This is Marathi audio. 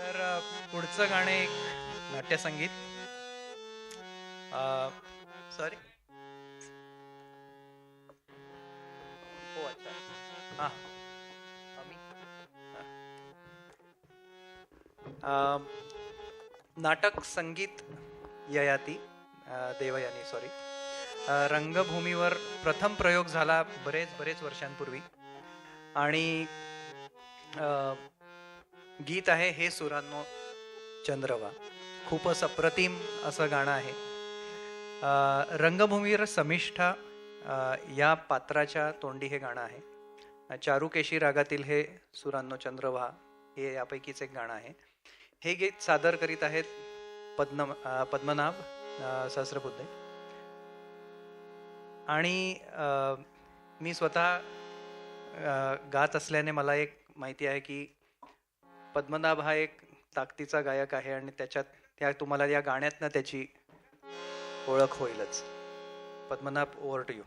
तर पुढचं गाणे एक नाट्यसंगीत. सॉरी. हो अच्छा. हां. मी नाटक संगीत ययाती देवयानी सॉरी. रंगभूमीवर प्रथम प्रयोग झाला बरेच बरेच वर्षांपूर्वी आणि गीत आहे हे सुरांनो चंद्रवा. खूपच अप्रतिम असं गाणं आहे. रंगभूमीवर समिष्ठा या पात्राच्या तोंडी हे गाणं आहे. चारुकेशी रागातील हे सुरांनो चंद्रवा हे यापैकीच एक गाणं आहे. हे गीत सादर करीत आहेत पद्मनाभ सहस्रबुद्धे. आणि मी स्वतः गात असल्याने मला एक माहिती आहे की पद्मनाभ हा एक ताकदीचा गायक आहे आणि त्या तुम्हाला या गाण्यातनं त्याची ओळख होईलच. Padmanabh, over to you.